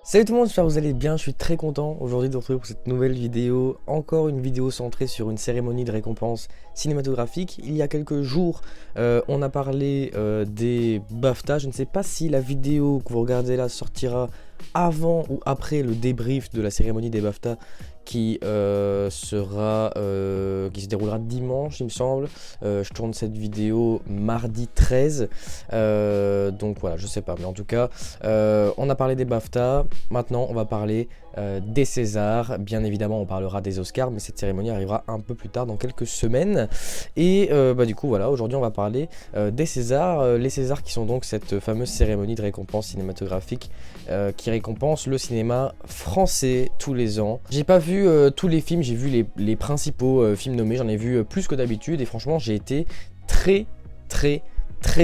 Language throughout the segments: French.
Salut tout le monde, j'espère que vous allez bien, je suis très content aujourd'hui de vous retrouver pour cette nouvelle vidéo. Encore une vidéo centrée sur une cérémonie de récompense cinématographique. Il y a quelques jours, on a parlé des BAFTA. Je ne sais pas si la vidéo que vous regardez là sortira avant ou après le débrief de la cérémonie des BAFTA qui se déroulera dimanche, il me semble. Je tourne cette vidéo mardi 13, donc voilà, je sais pas, mais en tout cas, on a parlé des BAFTA. Maintenant, on va parler des Césars. Bien évidemment, on parlera des Oscars, mais cette cérémonie arrivera un peu plus tard, dans quelques semaines. Et du coup, voilà, aujourd'hui, on va parler des Césars. Les Césars qui sont donc cette fameuse cérémonie de récompense cinématographique qui récompense le cinéma français tous les ans. J'ai pas vu tous les films, j'ai vu les principaux films nommés. J'en ai vu plus que d'habitude et franchement, j'ai été très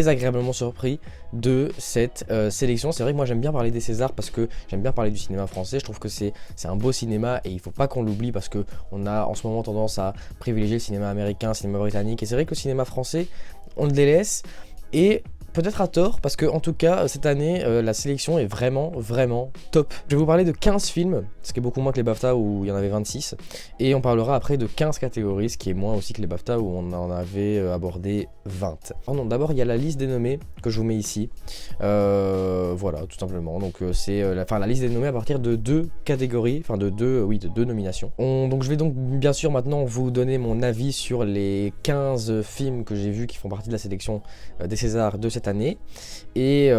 agréablement surpris de cette sélection. C'est vrai que moi j'aime bien parler des Césars parce que j'aime bien parler du cinéma français. Je trouve que c'est un beau cinéma et il faut pas qu'on l'oublie parce que on a en ce moment tendance à privilégier le cinéma américain, le cinéma britannique, et c'est vrai que le cinéma français on le délaisse, et peut-être à tort, parce que en tout cas cette année la sélection est vraiment top. Je vais vous parler de 15 films, ce qui est beaucoup moins que les BAFTA où il y en avait 26, et on parlera après de 15 catégories, ce qui est moins aussi que les BAFTA où on en avait abordé 20. Oh non, d'abord il y a la liste des nommés que je vous mets ici, voilà, tout simplement. Donc c'est la liste des nommés à partir de deux catégories, enfin de deux nominations. Donc je vais donc bien sûr maintenant vous donner mon avis sur les 15 films que j'ai vus qui font partie de la sélection des Césars de cette année. Et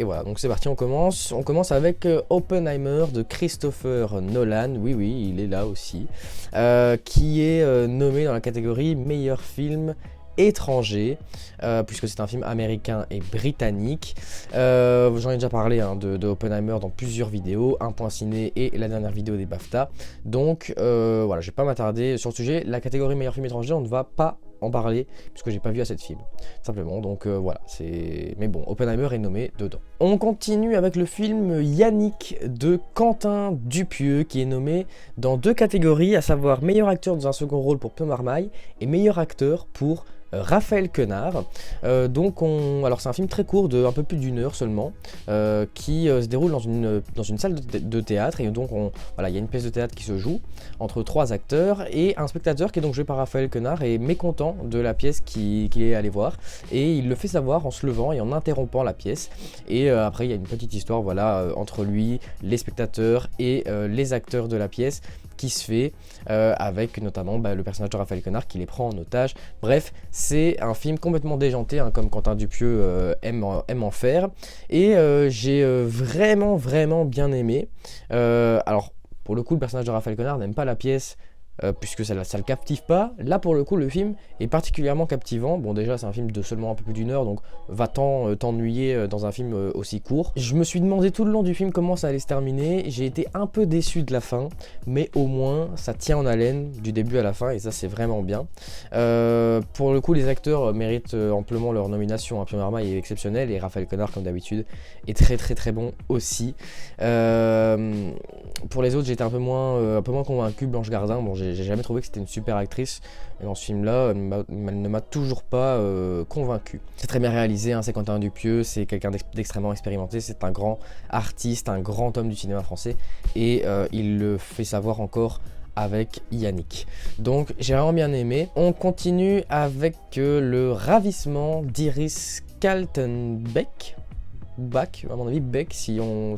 voilà, donc c'est parti, on commence avec Oppenheimer de Christopher Nolan. Oui, il est là aussi, qui est nommé dans la catégorie meilleur film étranger, puisque c'est un film américain et britannique. J'en ai déjà parlé de Oppenheimer dans plusieurs vidéos, un point ciné et la dernière vidéo des BAFTA. Donc voilà, je vais pas m'attarder sur le sujet. La catégorie meilleur film étranger, on ne va pas en parler puisque j'ai pas vu assez de films, simplement. Donc voilà, mais bon, Oppenheimer est nommé dedans. On continue avec le film Yannick de Quentin Dupieux, qui est nommé dans deux catégories, à savoir meilleur acteur dans un second rôle pour Pio Marmaille et meilleur acteur pour Raphaël Quenard. Alors c'est un film très court de un peu plus d'une heure seulement, qui se déroule dans une salle de théâtre, et donc voilà, il y a une pièce de théâtre qui se joue entre trois acteurs, et un spectateur qui est donc joué par Raphaël Quenard est mécontent de la pièce qu'il est allé voir, et il le fait savoir en se levant et en interrompant la pièce. Et après il y a une petite histoire, voilà, entre lui, les spectateurs et les acteurs de la pièce, qui se fait avec notamment le personnage de Raphaël Quenard qui les prend en otage. Bref, c'est un film complètement déjanté, comme Quentin Dupieux aime en faire, et j'ai vraiment bien aimé. Alors pour le coup, le personnage de Raphaël Quenard n'aime pas la pièce, puisque ça le captive pas. Là pour le coup, le film est particulièrement captivant. Bon, déjà c'est un film de seulement un peu plus d'une heure, donc va-t'en t'ennuyer dans un film aussi court. Je me suis demandé tout le long du film comment ça allait se terminer. J'ai été un peu déçu de la fin, mais au moins ça tient en haleine du début à la fin, et ça c'est vraiment bien. Pour le coup, les acteurs méritent amplement leur nomination. Pio Marmaille est exceptionnel, et Raphaël Quenard, comme d'habitude, est très bon aussi. Pour les autres, j'étais un peu moins convaincu. Blanche Gardin, bon, j'ai jamais trouvé que c'était une super actrice, et dans ce film-là, elle ne m'a toujours pas convaincu. C'est très bien réalisé, c'est Quentin Dupieux, c'est quelqu'un d'extrêmement expérimenté, c'est un grand artiste, un grand homme du cinéma français, et il le fait savoir encore avec Yannick. Donc j'ai vraiment bien aimé. On continue avec le ravissement d'Iris Kaltenbeck. À mon avis Beck, si on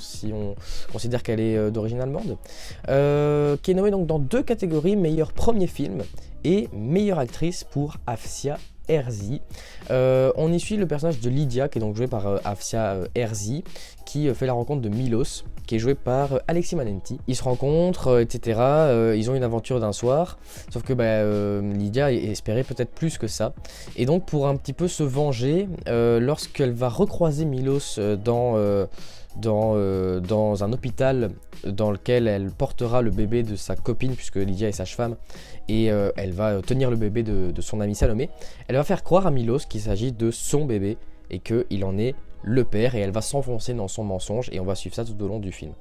considère qu'elle est d'origine allemande, qui est nommée donc dans deux catégories, meilleur premier film et meilleure actrice pour Afsia Herzi. On y suit le personnage de Lydia, qui est donc joué par Afsia Herzi, qui fait la rencontre de Milos, qui est joué par Alexis Manenti. Ils se rencontrent, etc. Ils ont une aventure d'un soir, sauf que Lydia espérait peut-être plus que ça. Et donc pour un petit peu se venger, lorsqu'elle va recroiser Milos dans un hôpital dans lequel elle portera le bébé de sa copine, puisque Lydia est sage-femme, et elle va tenir le bébé de son amie Salomé. Elle va faire croire à Milos qu'il s'agit de son bébé et qu'il en est le père, et elle va s'enfoncer dans son mensonge, et on va suivre ça tout au long du film.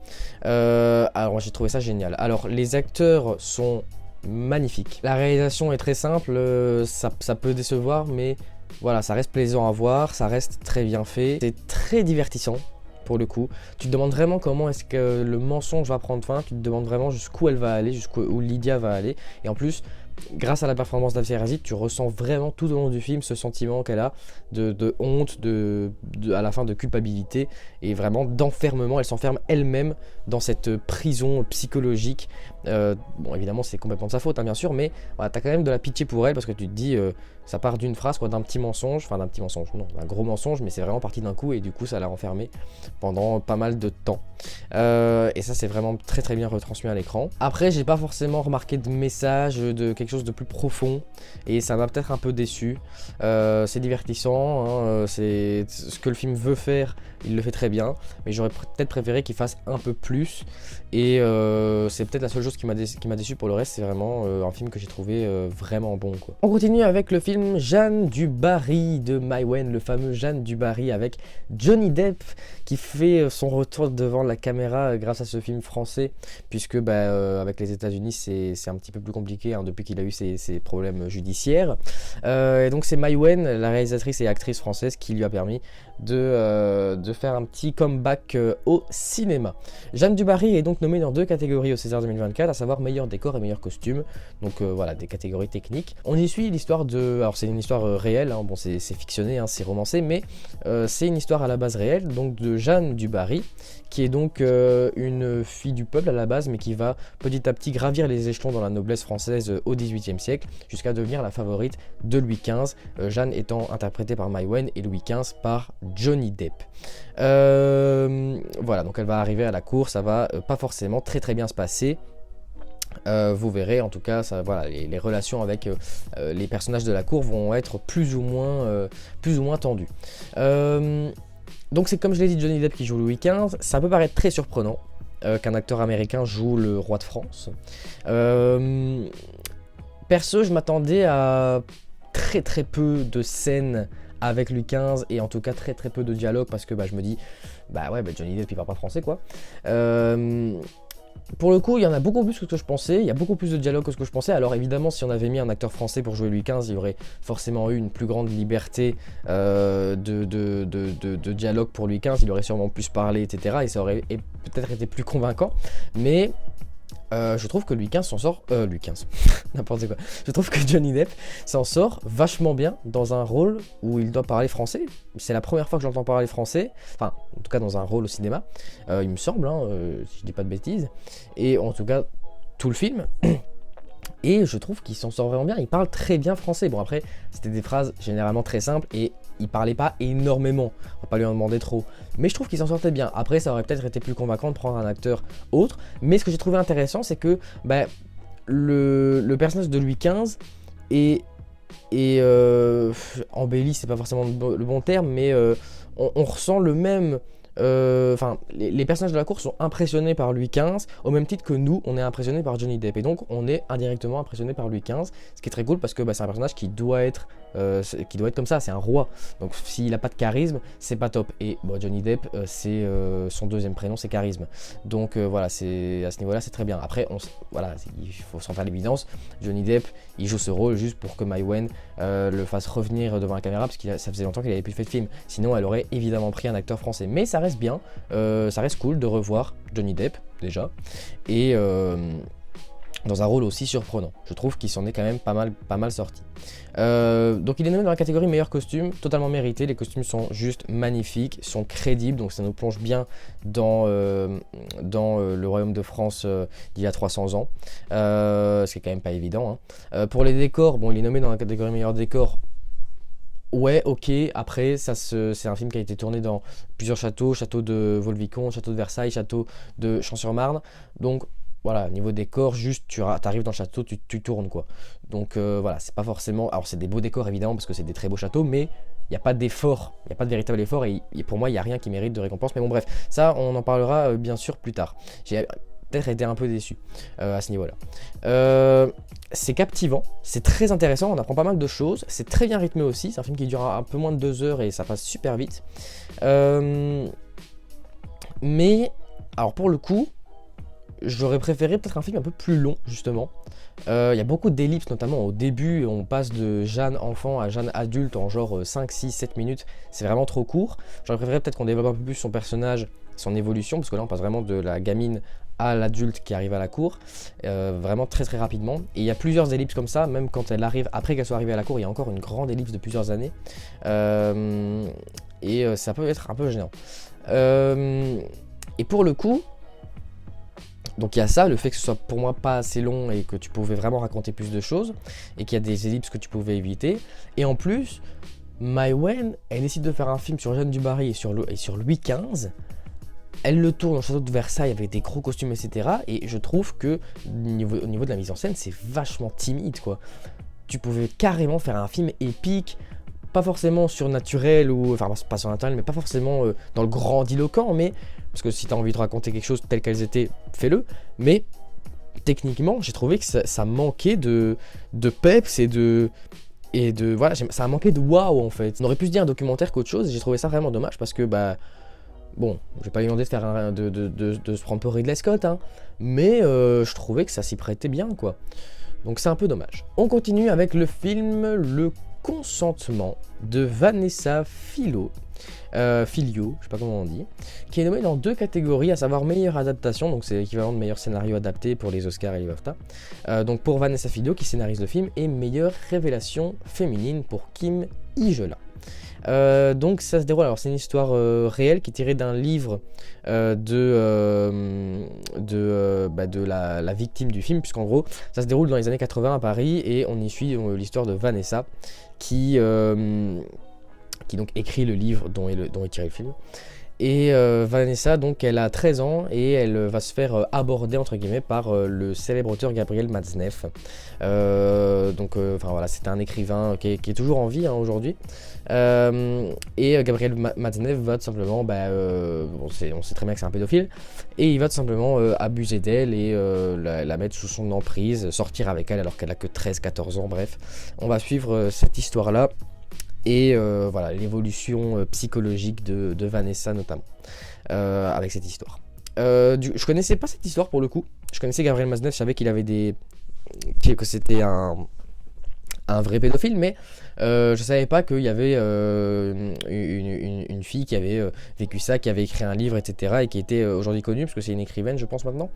Alors j'ai trouvé ça génial. Alors les acteurs sont magnifiques. La réalisation est très simple, ça peut décevoir, mais voilà, ça reste plaisant à voir, ça reste très bien fait, c'est très divertissant. pour le coup. Tu te demandes vraiment comment est-ce que le mensonge va prendre fin, tu te demandes vraiment jusqu'où elle va aller, jusqu'où Lydia va aller. Et en plus, grâce à la performance d'Afia Razid, tu ressens vraiment tout au long du film ce sentiment qu'elle a de honte, à la fin de culpabilité et vraiment d'enfermement. Elle s'enferme elle-même dans cette prison psychologique. Bon, évidemment, c'est complètement de sa faute, hein, bien sûr, mais voilà, t'as quand même de la pitié pour elle parce que tu te dis, ça part d'une phrase, quoi, d'un petit mensonge, enfin d'un petit mensonge, non, d'un gros mensonge, mais c'est vraiment parti d'un coup et du coup, ça l'a enfermée pendant pas mal de temps. Et ça, c'est vraiment très très bien retransmis à l'écran. Après, j'ai pas forcément remarqué de message, de quelque chose de plus profond et ça m'a peut-être un peu déçu. C'est divertissant, hein, c'est ce que le film veut faire, il le fait très bien, mais j'aurais peut-être préféré qu'il fasse un peu plus. Et c'est peut-être la seule chose qui m'a déçu. Pour le reste, c'est vraiment un film que j'ai trouvé vraiment bon, quoi. On continue avec le film Jeanne du Barry de Maïwenn, le fameux Jeanne du Barry avec Johnny Depp qui fait son retour devant la caméra grâce à ce film français, puisque avec les États-Unis c'est un petit peu plus compliqué, hein, depuis qu'il a eu ses problèmes judiciaires. Et donc c'est Maïwenn, la réalisatrice et actrice française, qui lui a permis de faire un petit comeback au cinéma. Jeanne du Barry est donc nommée dans 2 catégories au César 2024, à savoir meilleur décor et meilleur costume. Donc voilà, des catégories techniques. On y suit l'histoire de... Alors c'est une histoire réelle, hein, bon c'est fictionné, hein, c'est romancé, mais c'est une histoire à la base réelle, donc de Jeanne du Barry, qui est donc une fille du peuple à la base, mais qui va petit à petit gravir les échelons dans la noblesse française au XVIIIe siècle, jusqu'à devenir la favorite de Louis XV, Jeanne étant interprétée par Maïwenn et Louis XV par Johnny Depp. Voilà, donc elle va arriver à la cour, ça va pas forcément très très bien se passer. Vous verrez, en tout cas, ça, voilà, les relations avec les personnages de la cour vont être plus ou moins tendues. Donc c'est comme je l'ai dit, Johnny Depp qui joue Louis XV. Ça peut paraître très surprenant qu'un acteur américain joue le roi de France. Perso, je m'attendais à très très peu de scènes avec Louis XV et en tout cas très très peu de dialogue, parce que je me dis, Johnny Depp il parle pas français, quoi. Pour le coup, il y en a beaucoup plus que ce que je pensais, il y a beaucoup plus de dialogue que ce que je pensais. Alors évidemment, si on avait mis un acteur français pour jouer Louis XV, il y aurait forcément eu une plus grande liberté de dialogue pour Louis XV, il aurait sûrement plus parlé, etc. Et ça aurait peut-être été plus convaincant, mais... je trouve que Louis XV s'en sort... Louis XV, n'importe quoi. Je trouve que Johnny Depp s'en sort vachement bien dans un rôle où il doit parler français. C'est la première fois que j'entends parler français, enfin, en tout cas dans un rôle au cinéma, il me semble, hein, si je dis pas de bêtises. Et en tout cas, tout le film... Et je trouve qu'il s'en sort vraiment bien, il parle très bien français. Bon après, c'était des phrases généralement très simples et il parlait pas énormément, on va pas lui en demander trop. Mais je trouve qu'il s'en sortait bien. Après, ça aurait peut-être été plus convaincant de prendre un acteur autre. Mais ce que j'ai trouvé intéressant, c'est que le personnage de Louis XV est embelli, c'est pas forcément le bon terme, mais on ressent le même... les personnages de la cour sont impressionnés par Louis XV au même titre que nous on est impressionnés par Johnny Depp, et donc on est indirectement impressionné par Louis XV, ce qui est très cool parce que c'est un personnage qui doit être comme ça, c'est un roi, donc s'il n'a pas de charisme c'est pas top. Et Johnny Depp c'est son deuxième prénom, c'est charisme, donc voilà, c'est à ce niveau là c'est très bien. Après il faut s'en faire l'évidence, Johnny Depp il joue ce rôle juste pour que Maïwenn le fasse revenir devant la caméra, parce que ça faisait longtemps qu'il avait plus fait de film, sinon elle aurait évidemment pris un acteur français. Mais ça reste bien, ça reste cool de revoir Johnny Depp déjà, et dans un rôle aussi surprenant. Je trouve qu'il s'en est quand même pas mal sorti. Donc il est nommé dans la catégorie meilleur costume, totalement mérité. Les costumes sont juste magnifiques, sont crédibles, donc ça nous plonge bien dans le royaume de France d'il y a 300 ans, ce qui est quand même pas évident, hein. Pour les décors, il est nommé dans la catégorie meilleur décor. Ouais, ok, après, c'est un film qui a été tourné dans plusieurs châteaux, château de Vaux-le-Vicomte, château de Versailles, château de Champs-sur-Marne, donc voilà, niveau décor, juste tu arrives dans le château, tu tournes, quoi. Donc voilà, c'est pas forcément... Alors c'est des beaux décors évidemment, parce que c'est des très beaux châteaux, mais il n'y a pas d'effort, il n'y a pas de véritable effort, et pour moi il n'y a rien qui mérite de récompense, mais bon bref, ça on en parlera bien sûr plus tard. J'ai peut-être été un peu déçu à ce niveau-là. C'est captivant, c'est très intéressant, on apprend pas mal de choses, c'est très bien rythmé aussi, c'est un film qui dure un peu moins de 2 heures et ça passe super vite. Mais, alors pour le coup, j'aurais préféré peut-être un film un peu plus long, justement. Il y a beaucoup d'ellipses, notamment au début, on passe de Jeanne enfant à Jeanne adulte en genre 5, 6, 7 minutes. C'est vraiment trop court. J'aurais préféré peut-être qu'on développe un peu plus son personnage, son évolution, parce que là on passe vraiment de la gamine à l'adulte qui arrive à la cour, vraiment très très rapidement. Et il y a plusieurs ellipses comme ça, même quand elle arrive, après qu'elle soit arrivée à la cour, il y a encore une grande ellipse de plusieurs années. Ça peut être un peu gênant. Et pour le coup, donc il y a ça, le fait que ce soit pour moi pas assez long et que tu pouvais vraiment raconter plus de choses, et qu'il y a des ellipses que tu pouvais éviter. Et en plus, Mai Wen, elle décide de faire un film sur Jeanne du Barry et sur Louis XV. Elle le tourne au château de Versailles avec des gros costumes, etc. Et je trouve que au niveau de la mise en scène, c'est vachement timide, quoi. Tu pouvais carrément faire un film épique, pas forcément surnaturel, ou enfin pas surnaturel, mais pas forcément dans le grandiloquent, mais parce que si t'as envie de raconter quelque chose tel qu'elles étaient, fais-le. Mais techniquement, j'ai trouvé que ça manquait de peps voilà, ça a manqué de waouh en fait. On aurait pu se dire un documentaire qu'autre chose, et j'ai trouvé ça vraiment dommage parce que bon, je vais pas lui demander de faire de se prendre pour Ridley Scott, hein, mais je trouvais que ça s'y prêtait bien, quoi. Donc c'est un peu dommage. On continue avec le film Le Consentement de Vanessa Filio, je sais pas comment on dit, qui est nommé dans 2 catégories, à savoir meilleure adaptation, donc c'est l'équivalent de meilleur scénario adapté pour les Oscars et les BAFTA, donc pour Vanessa Filio qui scénarise le film, et meilleure révélation féminine pour Kim Hee-jeon. Donc ça se déroule, alors c'est une histoire réelle qui est tirée d'un livre de la victime du film, puisqu'en gros ça se déroule dans les années 80 à Paris, et on y suit l'histoire de Vanessa qui donc écrit le livre dont est tiré le film. Et Vanessa, donc, elle a 13 ans et elle va se faire aborder, entre guillemets, par le célèbre auteur Gabriel Matzneff. Voilà, c'est un écrivain qui est toujours en vie, hein, aujourd'hui. Gabriel Matzneff va tout simplement, on sait très bien que c'est un pédophile, et il va tout simplement abuser d'elle et la mettre sous son emprise, sortir avec elle alors qu'elle a que 13-14 ans, bref. On va suivre cette histoire-là. Et voilà, l'évolution psychologique de Vanessa notamment, avec cette histoire. Je connaissais pas cette histoire pour le coup. Je connaissais Gabriel Matzneff, je savais qu'il avait que c'était un vrai pédophile, mais je savais pas qu'il y avait une fille qui avait vécu ça, qui avait écrit un livre, etc. et qui était aujourd'hui connue, parce que c'est une écrivaine, je pense, maintenant.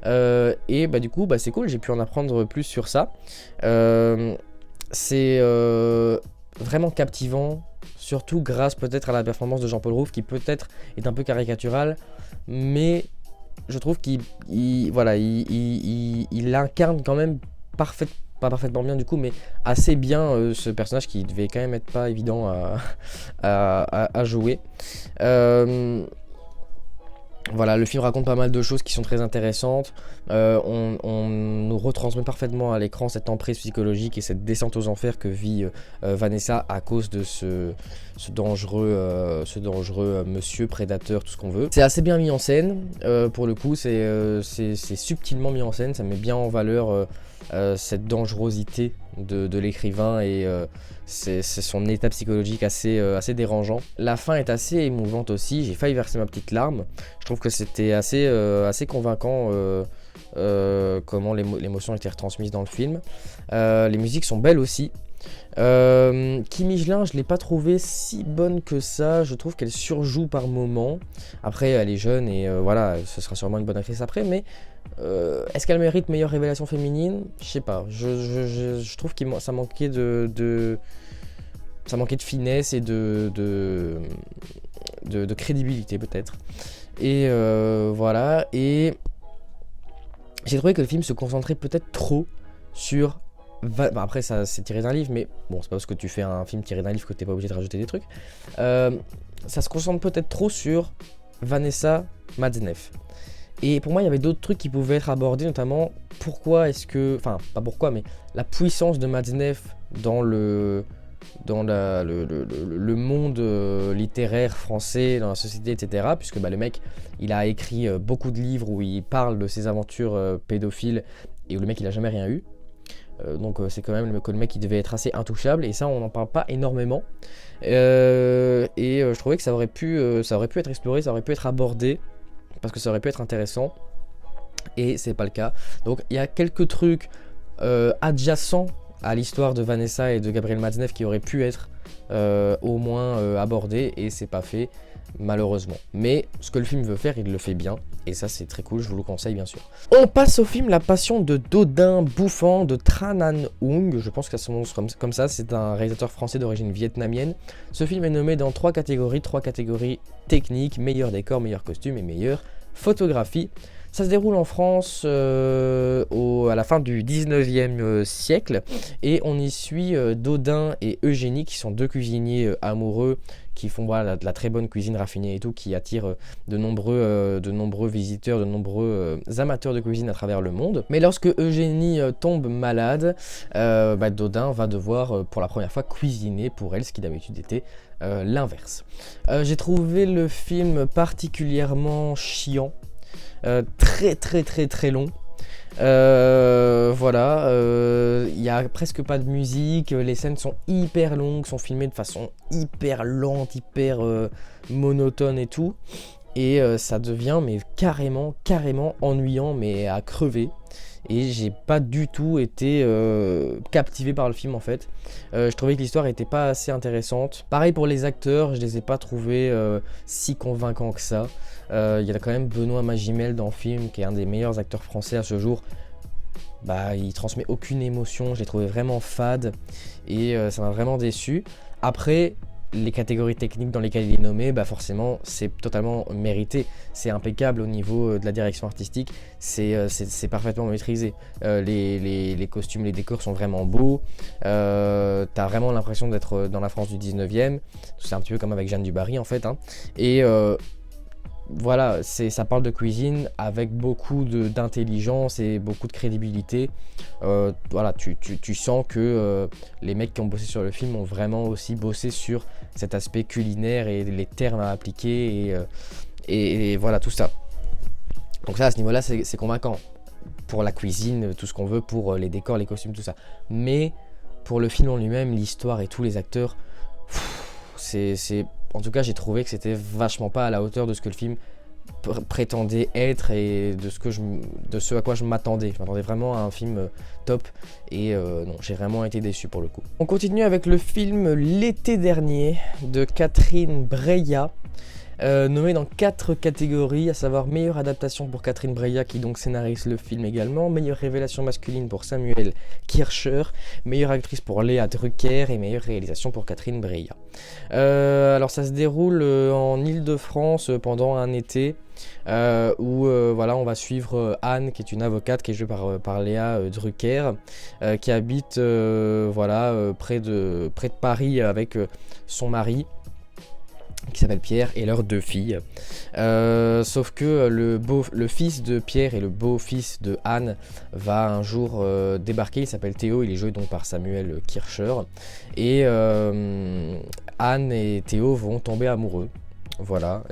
Du coup, c'est cool, j'ai pu en apprendre plus sur ça. C'est vraiment captivant, surtout grâce peut-être à la performance de Jean-Paul Rouve, qui peut-être est un peu caricatural, mais je trouve qu'il incarne quand même pas parfaitement bien du coup, mais assez bien ce personnage qui devait quand même être pas évident à jouer. Voilà, le film raconte pas mal de choses qui sont très intéressantes. On nous retransmet parfaitement à l'écran cette emprise psychologique et cette descente aux enfers que vit Vanessa à cause de ce dangereux monsieur prédateur, tout ce qu'on veut. C'est assez bien mis en scène, pour le coup, c'est subtilement mis en scène, ça met bien en valeur cette dangerosité de l'écrivain, et c'est son état psychologique assez dérangeant. La fin est assez émouvante aussi, j'ai failli verser ma petite larme. Je trouve que c'était assez convaincant comment l'émotion était retransmise dans le film. Les musiques sont belles aussi. Kim Hee-jeon, je l'ai pas trouvée si bonne que ça, je trouve qu'elle surjoue par moments. Après elle est jeune et voilà, ce sera sûrement une bonne actrice après, mais est-ce qu'elle mérite meilleure révélation féminine? Je sais pas, je trouve que ça manquait de finesse et de crédibilité peut-être. Et voilà, et j'ai trouvé que le film se concentrait peut-être trop sur... après ça c'est tiré d'un livre, mais bon, c'est pas parce que tu fais un film tiré d'un livre que t'es pas obligé de rajouter des trucs. Ça se concentre peut-être trop sur Vanessa Matzneff. Et pour moi il y avait d'autres trucs qui pouvaient être abordés, notamment pourquoi est-ce que... Enfin pas pourquoi, mais la puissance de Matzneff dans le monde littéraire français, dans la société, etc. Puisque le mec, il a écrit beaucoup de livres où il parle de ses aventures pédophiles, et où le mec, il a jamais rien eu. Donc c'est quand même que le mec, il devait être assez intouchable, et ça, on n'en parle pas énormément. Je trouvais que ça aurait pu être exploré, ça aurait pu être abordé, parce que ça aurait pu être intéressant. et c'est pas le cas. Donc il y a quelques trucs adjacents à l'histoire de Vanessa et de Gabriel Matzneff qui auraient pu être au moins abordés, et c'est pas fait malheureusement. Mais ce que le film veut faire, il le fait bien, et ça c'est très cool, je vous le conseille bien sûr. On passe au film La Passion de Dodin Bouffant de Tran Anh Hung, je pense que ça se prononce comme ça, c'est un réalisateur français d'origine vietnamienne. Ce film est nommé dans trois catégories techniques, meilleur décor, meilleur costume et meilleure photographie. Ça se déroule en France à la fin du 19e siècle, et on y suit Dodin et Eugénie qui sont deux cuisiniers amoureux qui font de la très bonne cuisine raffinée et tout, qui attirent de nombreux visiteurs, de nombreux amateurs de cuisine à travers le monde. Mais lorsque Eugénie tombe malade, Dodin va devoir pour la première fois cuisiner pour elle, ce qui d'habitude était l'inverse. J'ai trouvé le film particulièrement chiant. Très long. Voilà, il n'y a presque pas de musique, les scènes sont hyper longues, sont filmées de façon hyper lente, hyper monotone et tout, et ça devient mais carrément ennuyant, mais à crever. Et j'ai pas du tout été captivé par le film en fait. Je trouvais que l'histoire était pas assez intéressante. Pareil pour les acteurs, je les ai pas trouvés si convaincants que ça. Il y a quand même Benoît Magimel dans le film, qui est un des meilleurs acteurs français à ce jour. Il transmet aucune émotion, je l'ai trouvé vraiment fade, et ça m'a vraiment déçu. Après, les catégories techniques dans lesquelles il est nommé, forcément c'est totalement mérité, c'est impeccable au niveau de la direction artistique, c'est parfaitement maîtrisé, les costumes, les décors sont vraiment beaux, t'as vraiment l'impression d'être dans la France du 19e, c'est un petit peu comme avec Jeanne du Barry en fait, hein. Et voilà, ça parle de cuisine avec beaucoup d'intelligence et beaucoup de crédibilité. Voilà, tu sens que les mecs qui ont bossé sur le film ont vraiment aussi bossé sur cet aspect culinaire et les termes à appliquer et voilà tout ça. Donc ça, à ce niveau-là, c'est convaincant. Pour la cuisine, tout ce qu'on veut, pour les décors, les costumes, tout ça. Mais pour le film en lui-même, l'histoire et tous les acteurs, en tout cas, j'ai trouvé que c'était vachement pas à la hauteur de ce que le film prétendait être et de ce à quoi je m'attendais. Je m'attendais vraiment à un film top, et non, j'ai vraiment été déçu pour le coup. On continue avec le film L'été dernier de Catherine Breillat. Nommé dans 4 catégories, à savoir meilleure adaptation pour Catherine Breillat qui donc scénarise le film également, meilleure révélation masculine pour Samuel Kircher, meilleure actrice pour Léa Drucker et meilleure réalisation pour Catherine Breillat. Alors ça se déroule en Île-de-France pendant un été où voilà, on va suivre Anne qui est une avocate qui est jouée par Léa Drucker qui habite voilà, près de Paris avec son mari qui s'appelle Pierre et leurs 2 filles. Sauf que le fils de Pierre et le beau-fils de Anne va un jour débarquer. Il s'appelle Théo, il est joué donc par Samuel Kircher. Et Anne et Théo vont tomber amoureux. Voilà,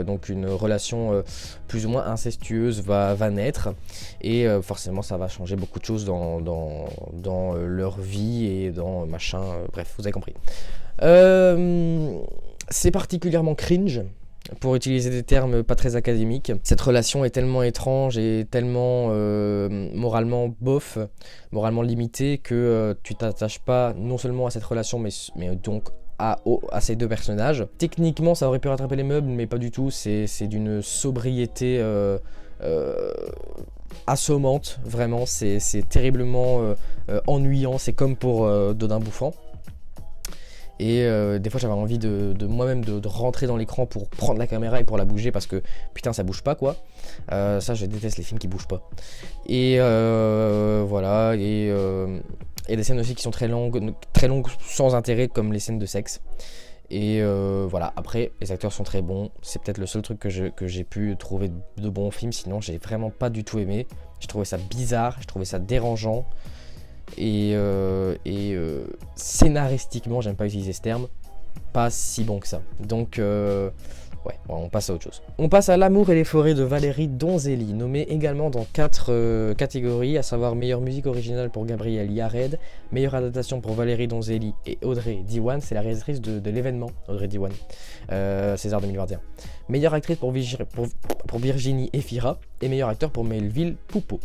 donc une relation plus ou moins incestueuse va naître, et forcément ça va changer beaucoup de choses dans leur vie et dans machin, bref, vous avez compris. C'est particulièrement cringe, pour utiliser des termes pas très académiques. Cette relation est tellement étrange et tellement moralement bof, moralement limitée, que tu t'attaches pas non seulement à cette relation, mais donc à ces 2 personnages. Techniquement, ça aurait pu rattraper les meubles, mais pas du tout. C'est d'une sobriété assommante, vraiment. C'est terriblement ennuyant. C'est comme pour Dodin Bouffant. Et des fois j'avais envie de moi-même de rentrer dans l'écran pour prendre la caméra et pour la bouger, parce que putain ça bouge pas quoi. Ça, je déteste les films qui bougent pas. Et voilà, et il y a des scènes aussi qui sont très longues sans intérêt, comme les scènes de sexe. Et voilà, après les acteurs sont très bons, c'est peut-être le seul truc que j'ai pu trouver de bon film, sinon j'ai vraiment pas du tout aimé. J'ai trouvé ça bizarre, j'ai trouvé ça dérangeant. Et scénaristiquement, j'aime pas utiliser ce terme, pas si bon que ça. Donc ouais, bon, on passe à autre chose. On passe à L'amour et les forêts de Valérie Donzelli, nommé également dans 4 catégories, à savoir meilleure musique originale pour Gabriel Yared, meilleure adaptation pour Valérie Donzelli et Audrey Diwan, c'est la réalisatrice de l'événement, Audrey Diwan, César 2021. Meilleure actrice pour Virginie Efira et meilleur acteur pour Melville Poupeau.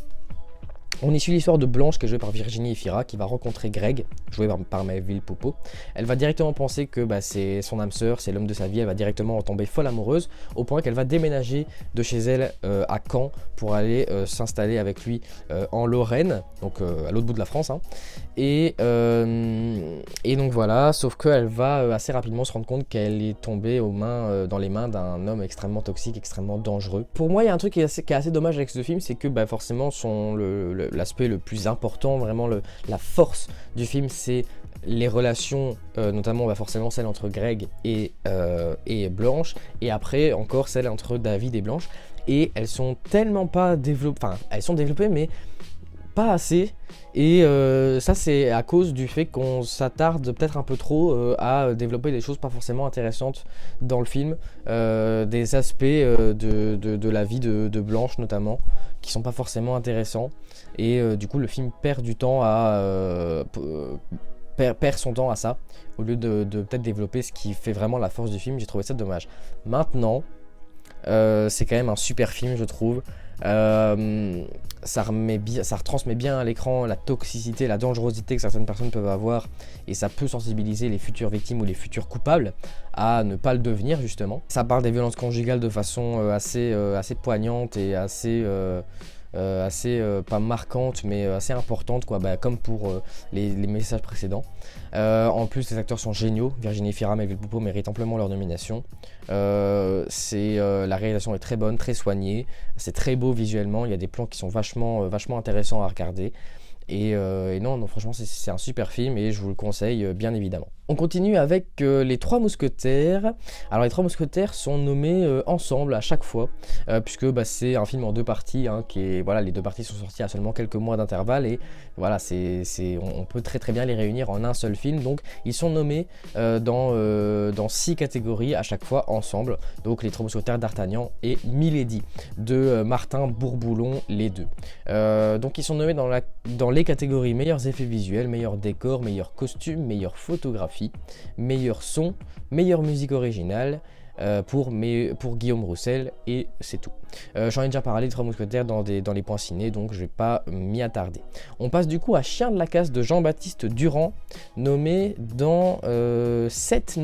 On y suit l'histoire de Blanche, qui est jouée par Virginie Efira, qui va rencontrer Greg, joué par Melville Poupeau. Elle va directement penser que c'est son âme sœur, c'est l'homme de sa vie, elle va directement en tomber folle amoureuse, au point qu'elle va déménager de chez elle à Caen pour aller s'installer avec lui en Lorraine, donc à l'autre bout de la France. Hein. Et donc voilà, sauf qu'elle va assez rapidement se rendre compte qu'elle est tombée dans les mains d'un homme extrêmement toxique, extrêmement dangereux. Pour moi, il y a un truc qui est assez dommage avec ce film, c'est que forcément l'aspect le plus important, vraiment la force du film, c'est les relations, notamment forcément celle entre Greg et Blanche, et après encore celle entre David et Blanche, et elles sont tellement pas développées, enfin elles sont développées mais pas assez, et ça c'est à cause du fait qu'on s'attarde peut-être un peu trop à développer des choses pas forcément intéressantes dans le film, des aspects de la vie de Blanche notamment, qui sont pas forcément intéressants, et du coup le film perd du temps perd son temps à ça, au lieu de peut-être développer ce qui fait vraiment la force du film. J'ai trouvé ça dommage. Maintenant, c'est quand même un super film, je trouve. Ça retransmet bien à l'écran la toxicité, la dangerosité que certaines personnes peuvent avoir, et ça peut sensibiliser les futures victimes ou les futurs coupables à ne pas le devenir justement. Ça parle des violences conjugales de façon assez poignante et assez pas marquante mais assez importante, quoi, comme pour les messages précédents. En plus, les acteurs sont géniaux. Virginie Efira et Melville Poupeau méritent amplement leur nomination. La réalisation est très bonne, très soignée, c'est très beau visuellement, il y a des plans qui sont vachement intéressants à regarder. Et non, franchement, c'est un super film et je vous le conseille bien évidemment. On continue avec les Trois Mousquetaires. Alors les Trois Mousquetaires sont nommés ensemble à chaque fois, puisque c'est un film en 2 parties, hein, les 2 parties sont sorties à seulement quelques mois d'intervalle, et voilà, on peut très bien les réunir en un seul film. Donc ils sont nommés dans 6 catégories à chaque fois ensemble. Donc les Trois Mousquetaires d'Artagnan et Milady de Martin Bourboulon, les deux. Donc ils sont nommés dans les catégories meilleurs effets visuels, meilleur décor, meilleur costume, meilleure photographie, meilleur son, meilleure musique originale, pour Guillaume Roussel, et c'est tout. J'en ai déjà parlé des Trois Mousquetaires dans les points ciné, donc je vais pas m'y attarder. On passe du coup à Chien de la casse de Jean-Baptiste Durand, nommé dans 7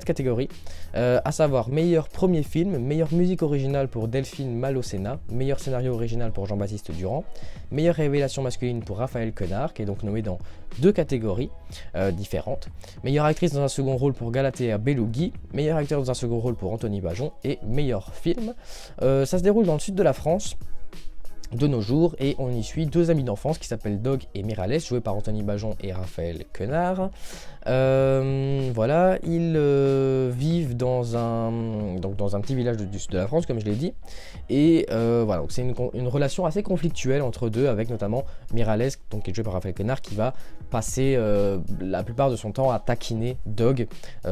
catégories, à savoir meilleur premier film, meilleure musique originale pour Delphine Malocena, meilleur scénario original pour Jean-Baptiste Durand, meilleure révélation masculine pour Raphaël Quenard, qui est donc nommé dans 2 catégories différentes, meilleure actrice dans un second rôle pour Galatea Belougui, meilleur acteur dans un second rôle pour Anthony Bajon, et meilleur film. Ça se déroule dans le sud de la France de nos jours, et on y suit 2 amis d'enfance qui s'appellent Dog et Miralles, joués par Anthony Bajon et Raphaël Quenard. Voilà, ils vivent dans un petit village du sud de la France, comme je l'ai dit, et voilà, donc c'est une relation assez conflictuelle entre deux, avec notamment Miralles, donc qui est joué par Raphaël Quenard, qui va passer la plupart de son temps à taquiner Dog,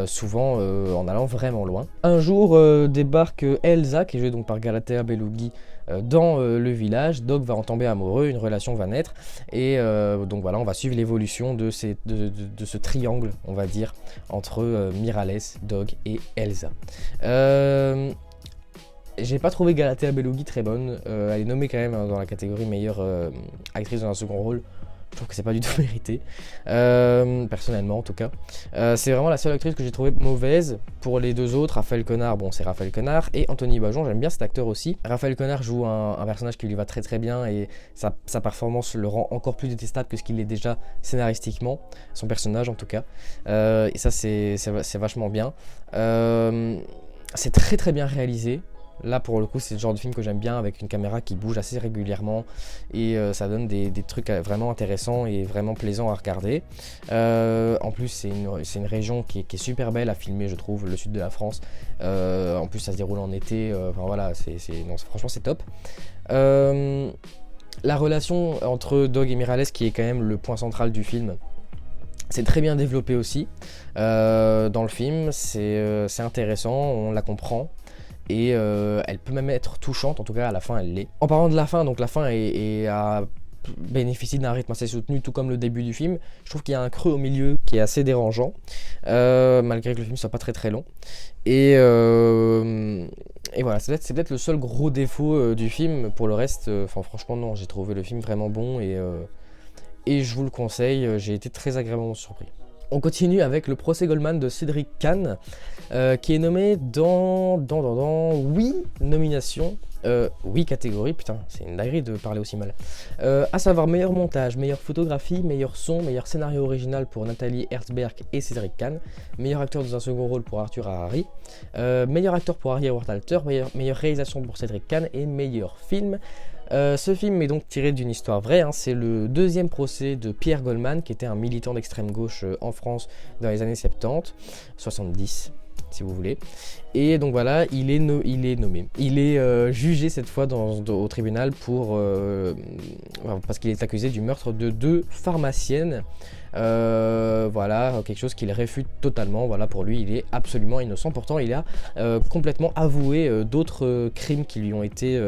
souvent en allant vraiment loin. Un jour débarque Elsa, qui est jouée donc par Galatea Belougui, dans le village. Dog va en tomber amoureux, une relation va naître, et donc voilà, on va suivre l'évolution de ce triangle, on va dire, entre Miralles, Dog et Elsa. J'ai pas trouvé Galatea Belougui très bonne, elle est nommée quand même dans la catégorie meilleure actrice dans un second rôle. Je trouve que c'est pas du tout mérité, personnellement en tout cas. C'est vraiment la seule actrice que j'ai trouvée mauvaise. Pour les 2 autres, Raphaël Quenard, bon c'est Raphaël Quenard, et Anthony Bajon, j'aime bien cet acteur aussi. Raphaël Quenard joue un personnage qui lui va très bien, et sa performance le rend encore plus détestable que ce qu'il est déjà scénaristiquement, son personnage en tout cas. Et ça c'est vachement bien. C'est très bien réalisé. Là pour le coup c'est le genre de film que j'aime bien, avec une caméra qui bouge assez régulièrement, et ça donne des trucs vraiment intéressants et vraiment plaisants à regarder. En plus c'est une région qui est super belle à filmer, je trouve, le sud de la France. En plus ça se déroule en été, enfin voilà, franchement c'est top. La relation entre Dog et Miralles, qui est quand même le point central du film, C'est très bien développé aussi dans le film, c'est intéressant, on la comprend. Et elle peut même être touchante, en tout cas à la fin elle l'est. En parlant de la fin, donc la fin bénéficie d'un rythme assez soutenu, tout comme le début du film. Je trouve qu'il y a un creux au milieu qui est assez dérangeant, malgré que le film soit pas très très long. Et voilà, c'est peut-être le seul gros défaut du film. Pour le reste, franchement non, j'ai trouvé le film vraiment bon et je vous le conseille, j'ai été très agréablement surpris. On continue avec le procès Goldman de Cédric Kahn, qui est nommé dans 8 nominations, 8 catégories, putain, c'est une dinguerie de parler aussi mal. À savoir meilleur montage, meilleure photographie, meilleur son, meilleur scénario original pour Nathalie Herzberg et Cédric Kahn, meilleur acteur dans un second rôle pour Arthur Harari, meilleur acteur pour Harry Howard Alter, meilleure réalisation pour Cédric Kahn et meilleur film. Ce film est donc tiré d'une histoire vraie, hein. C'est le deuxième procès de Pierre Goldman, qui était un militant d'extrême gauche en France dans les années 70, 70 si vous voulez. Et donc voilà, il est nommé. Il est jugé cette fois au tribunal parce qu'il est accusé du meurtre de 2 pharmaciennes. Voilà, quelque chose qu'il réfute totalement. Voilà, pour lui, il est absolument innocent. Pourtant, il a complètement avoué d'autres crimes qui lui ont été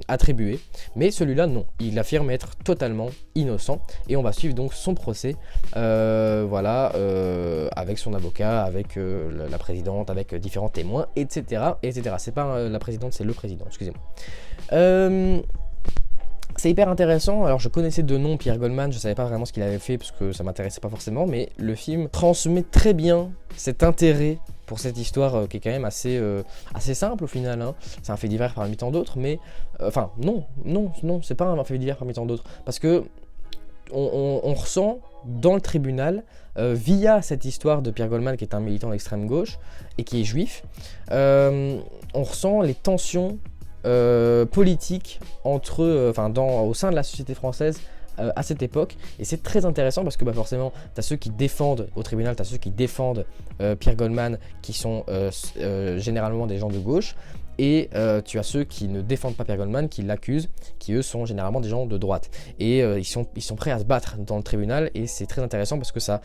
attribués. Mais celui-là, non. Il affirme être totalement innocent. Et on va suivre donc son procès, voilà, avec son avocat, avec la présidente, avec différents témoins, etc. etc. C'est pas la présidente, c'est le président, excusez-moi. C'est hyper intéressant. Alors je connaissais de nom Pierre Goldman, je savais pas vraiment ce qu'il avait fait parce que ça m'intéressait pas forcément, mais le film transmet très bien cet intérêt pour cette histoire qui est quand même assez simple au final, hein. C'est un fait divers parmi tant d'autres, mais enfin non, c'est pas un fait divers parmi tant d'autres, parce que on ressent dans le tribunal, via cette histoire de Pierre Goldman qui est un militant d'extrême gauche et qui est juif, on ressent les tensions politique au sein de la société française à cette époque, et c'est très intéressant parce que forcément tu as ceux qui défendent au tribunal, tu as ceux qui défendent Pierre Goldman qui sont généralement des gens de gauche, et tu as ceux qui ne défendent pas Pierre Goldman, qui l'accusent, qui eux sont généralement des gens de droite, et ils sont prêts à se battre dans le tribunal, et c'est très intéressant parce que ça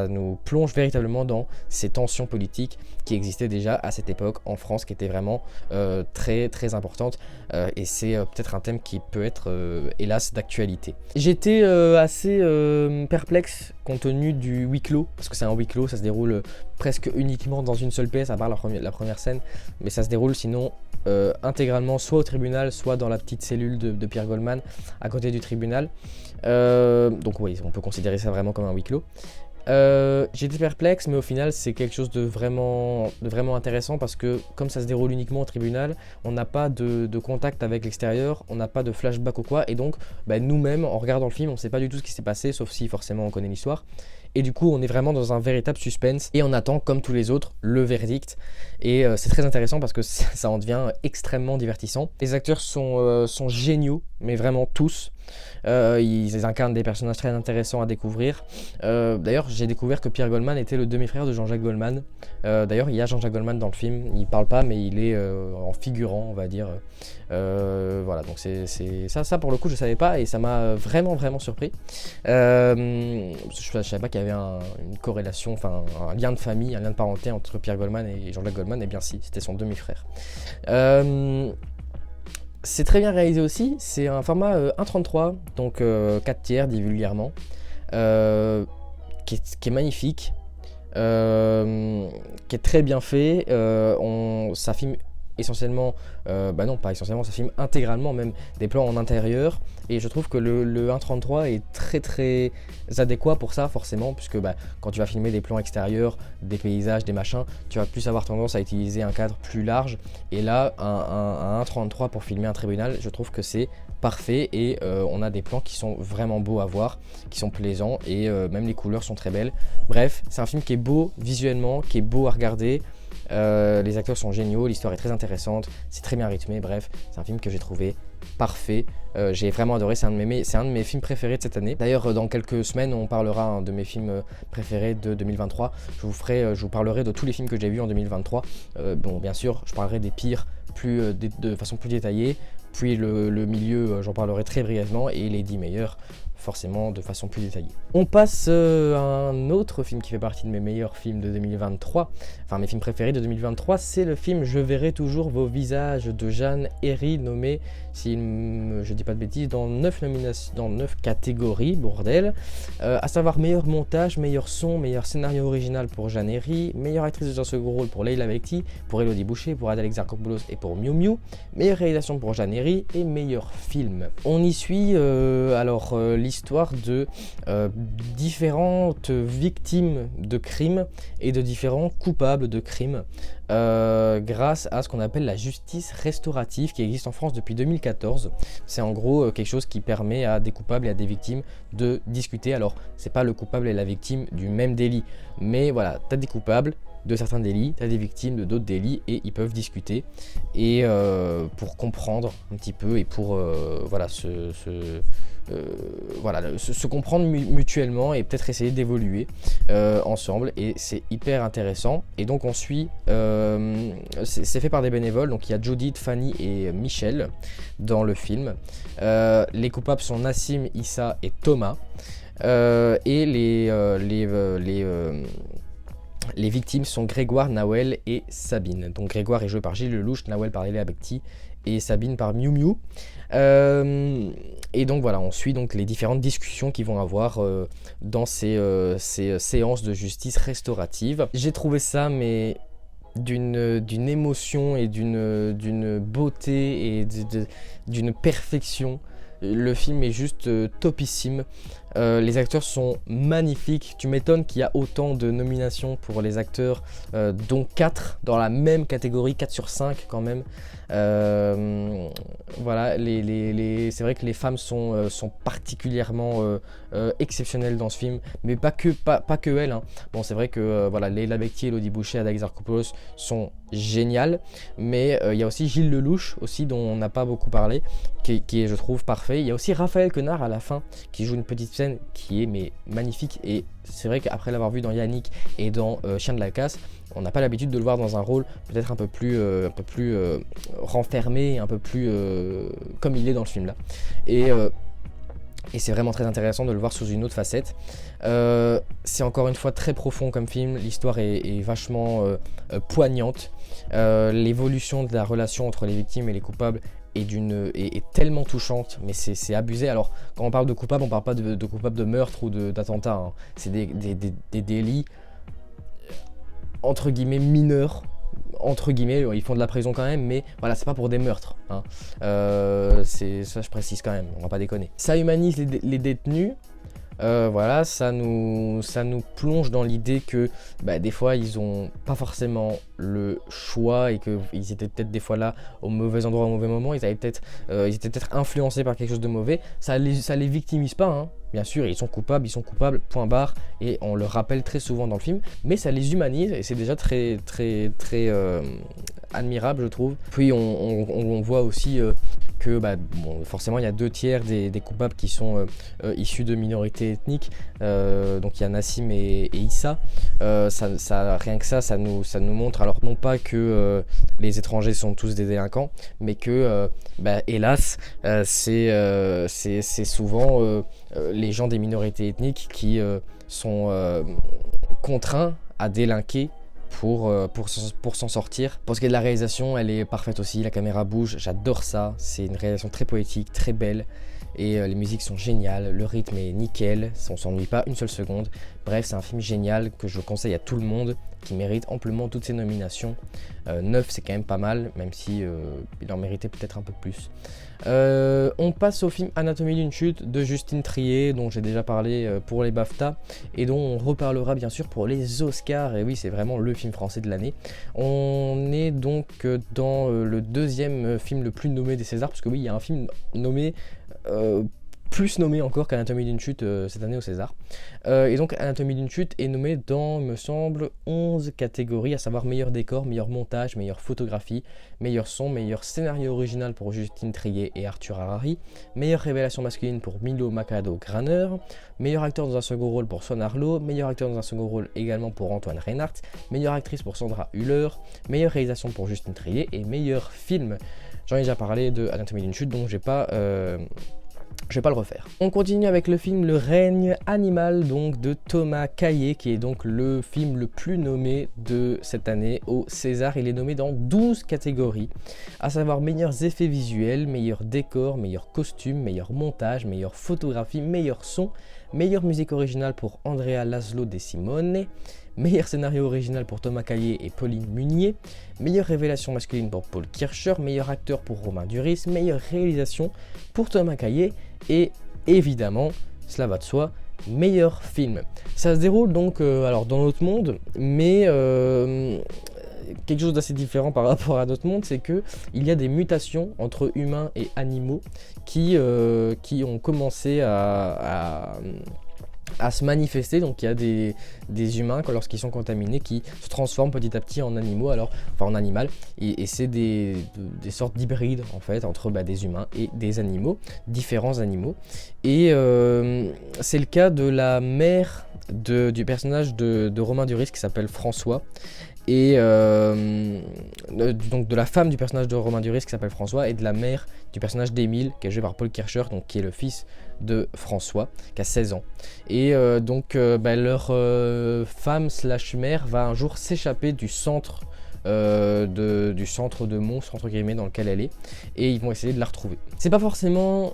nous plonge véritablement dans ces tensions politiques qui existaient déjà à cette époque en France, qui étaient vraiment très très importantes, et c'est peut-être un thème qui peut être hélas d'actualité. J'étais assez perplexe compte tenu du huis clos, parce que c'est un huis clos, ça se déroule presque uniquement dans une seule pièce à part la première scène, mais ça se déroule sinon intégralement soit au tribunal, soit dans la petite cellule de Pierre Goldman à côté du tribunal. Donc oui, on peut considérer ça vraiment comme un huis clos. J'étais perplexe, mais au final c'est quelque chose de vraiment intéressant, parce que comme ça se déroule uniquement au tribunal, on n'a pas de contact avec l'extérieur, on n'a pas de flashback ou quoi, et donc nous-mêmes en regardant le film on ne sait pas du tout ce qui s'est passé, sauf si forcément on connaît l'histoire. Et du coup on est vraiment dans un véritable suspense et on attend comme tous les autres le verdict, et c'est très intéressant parce que ça en devient extrêmement divertissant. Les acteurs sont géniaux, mais vraiment tous. Ils incarnent des personnages très intéressants à découvrir. D'ailleurs j'ai découvert que Pierre Goldman était le demi-frère de Jean-Jacques Goldman. D'ailleurs il y a Jean-Jacques Goldman dans le film, il parle pas mais il est en figurant on va dire. Voilà, donc c'est ça pour le coup je savais pas, et ça m'a vraiment surpris. Je savais pas qu'il y avait une corrélation, enfin un lien de famille, un lien de parenté entre Pierre Goldman et Jean-Jacques Goldman. Et bien si, c'était son demi-frère. C'est très bien réalisé aussi, c'est un format 1.33, donc 4 tiers dit vulgairement, qui est magnifique, qui est très bien fait. Ça filme essentiellement, non pas essentiellement, ça filme intégralement même des plans en intérieur, et je trouve que le 1.33 est très adéquat pour ça forcément, puisque quand tu vas filmer des plans extérieurs, des paysages, des machins, tu vas plus avoir tendance à utiliser un cadre plus large, et là un 1.33 pour filmer un tribunal, je trouve que c'est parfait, et on a des plans qui sont vraiment beaux à voir, qui sont plaisants, et même les couleurs sont très belles. Bref, c'est un film qui est beau visuellement, qui est beau à regarder. Les acteurs sont géniaux, l'histoire est très intéressante, c'est très bien rythmé, bref, c'est un film que j'ai trouvé parfait. J'ai vraiment adoré, c'est un de mes films préférés de cette année. D'ailleurs dans quelques semaines on parlera de mes films préférés de 2023. Je vous parlerai de tous les films que j'ai vus en 2023. Bon bien sûr je parlerai des pires de façon plus détaillée, puis le milieu j'en parlerai très brièvement, et les 10 meilleurs forcément de façon plus détaillée. On passe à un autre film qui fait partie de mes meilleurs films de 2023, enfin mes films préférés de 2023, c'est le film Je verrai toujours vos visages de Jeanne Herry, nommé, si je dis pas de bêtises, dans 9 nominations, dans 9 catégories, bordel, à savoir meilleur montage, meilleur son, meilleur scénario original pour Jeanne Herry, meilleure actrice de second rôle pour Leila Bekti, pour Elodie Boucher, pour Adèle Exarchopoulos et pour Miu Miu, meilleure réalisation pour Jeanne Herry et meilleur film. On y suit l'histoire de différentes victimes de crimes et de différents coupables de crimes grâce à ce qu'on appelle la justice restaurative qui existe en France depuis 2014. C'est en gros quelque chose qui permet à des coupables et à des victimes de discuter. Alors c'est pas le coupable et la victime du même délit, mais voilà, t'as des coupables de certains délits, tu as des victimes de d'autres délits et ils peuvent discuter et pour comprendre un petit peu et pour se comprendre mutuellement et peut-être essayer d'évoluer ensemble, et c'est hyper intéressant. Et donc on suit, c'est fait par des bénévoles, donc il y a Judith, Fanny et Michel dans le film. Les coupables sont Nassim, Issa et Thomas, et les victimes sont Grégoire, Nawel et Sabine. Donc Grégoire est joué par Gilles Lelouch, Nawel par Léa Bekti et Sabine par Miu Miu. Et donc voilà, on suit donc les différentes discussions qu'ils vont avoir dans ces séances de justice restaurative. J'ai trouvé ça mais d'une émotion et d'une beauté et d'une perfection. Le film est juste topissime. Les acteurs sont magnifiques. Tu m'étonnes qu'il y a autant de nominations pour les acteurs, dont 4 dans la même catégorie, 4 sur 5 quand même. Voilà, c'est vrai que les femmes sont particulièrement exceptionnelles dans ce film, mais pas que elles. Hein. Bon, c'est vrai que voilà, Leila Bekti, Elodie Boucher, Adèle Exarchopoulos sont géniales, mais il y a aussi Gilles Lelouch, aussi, dont on n'a pas beaucoup parlé, qui est, je trouve, parfait. Il y a aussi Raphaël Quenard à la fin, qui joue une petite scène qui est mais magnifique, et c'est vrai qu'après l'avoir vu dans Yannick et dans Chien de la Casse, on n'a pas l'habitude de le voir dans un rôle peut-être un peu plus renfermé, un peu plus comme il est dans le film là. Et c'est vraiment très intéressant de le voir sous une autre facette. C'est encore une fois très profond comme film, l'histoire est vachement poignante. L'évolution de la relation entre les victimes et les coupables est tellement touchante, mais c'est abusé. Alors quand on parle de coupables, on parle pas de coupables de meurtre ou d'attentat, hein. C'est des délits entre guillemets mineurs, entre guillemets, ils font de la prison quand même, mais voilà, c'est pas pour des meurtres, hein. Ça je précise quand même, on va pas déconner. Ça humanise les détenus. Voilà, ça nous plonge dans l'idée que des fois ils ont pas forcément le choix et qu'ils étaient peut-être des fois là au mauvais endroit au mauvais moment, ils étaient peut-être influencés par quelque chose de mauvais. Ça les victimise pas, hein. Bien sûr, ils sont coupables, point barre, et on le rappelle très souvent dans le film, mais ça les humanise et c'est déjà très admirable, je trouve. Puis on voit aussi que forcément il y a 2/3 des coupables qui sont issus de minorités ethniques, donc il y a Nassim et Issa. Rien que ça nous montre, alors non pas que les étrangers sont tous des délinquants, mais que hélas c'est souvent les gens des minorités ethniques qui sont contraints à délinquer pour s'en sortir. Pour ce qui est de la réalisation, elle est parfaite aussi, la caméra bouge, j'adore ça, c'est une réalisation très poétique, très belle, et les musiques sont géniales, le rythme est nickel, on s'ennuie pas une seule seconde. Bref, c'est un film génial que je conseille à tout le monde, qui mérite amplement toutes ces nominations. 9 c'est quand même pas mal, même si il en méritait peut-être un peu plus. On passe au film Anatomie d'une chute de Justine Triet, dont j'ai déjà parlé pour les BAFTA et dont on reparlera bien sûr pour les Oscars. Et oui, c'est vraiment le film français de l'année. On est donc dans le deuxième film le plus nommé des Césars, parce que oui, il y a un film nommé plus nommé encore qu'Anatomie d'une chute cette année au César. Et donc Anatomie d'une chute est nommé dans, il me semble, 11 catégories, à savoir meilleur décor, meilleur montage, meilleure photographie, meilleur son, meilleur scénario original pour Justine Triet et Arthur Harari, meilleure révélation masculine pour Milo Machado-Graner, meilleur acteur dans un second rôle pour Swan Arlo, meilleur acteur dans un second rôle également pour Antoine Reinhardt, meilleure actrice pour Sandra Hüller, meilleure réalisation pour Justine Triet et meilleur film. J'en ai déjà parlé de Anatomie d'une chute, donc j'ai pas Je vais pas le refaire. On continue avec le film Le règne animal donc de Thomas Caillet, qui est donc le film le plus nommé de cette année au César. Il est nommé dans 12 catégories, à savoir meilleurs effets visuels, meilleur décor, meilleur costume, meilleur montage, meilleure photographie, meilleur son, meilleure musique originale pour Andrea Laszlo De Simone, meilleur scénario original pour Thomas Caillet et Pauline Munier, meilleure révélation masculine pour Paul Kircher, meilleur acteur pour Romain Duris, meilleure réalisation pour Thomas Caillet et évidemment, cela va de soi, meilleur film. Ça se déroule donc alors dans notre monde, mais quelque chose d'assez différent par rapport à notre monde, c'est que il y a des mutations entre humains et animaux qui ont commencé à se manifester. Donc il y a des humains, lorsqu'ils sont contaminés, qui se transforment petit à petit en animaux, en animal, et c'est des sortes d'hybrides en fait entre des humains et des animaux, différents animaux. Et c'est le cas de la mère du personnage de Romain Duris qui s'appelle François, et donc de la femme du personnage de Romain Duris qui s'appelle François, et de la mère du personnage d'Émile qui est joué par Paul Kircher, donc qui est le fils de François, qui a 16 ans. Et leur femme slash mère va un jour s'échapper du centre de monstres entre guillemets dans lequel elle est, et ils vont essayer de la retrouver. C'est pas forcément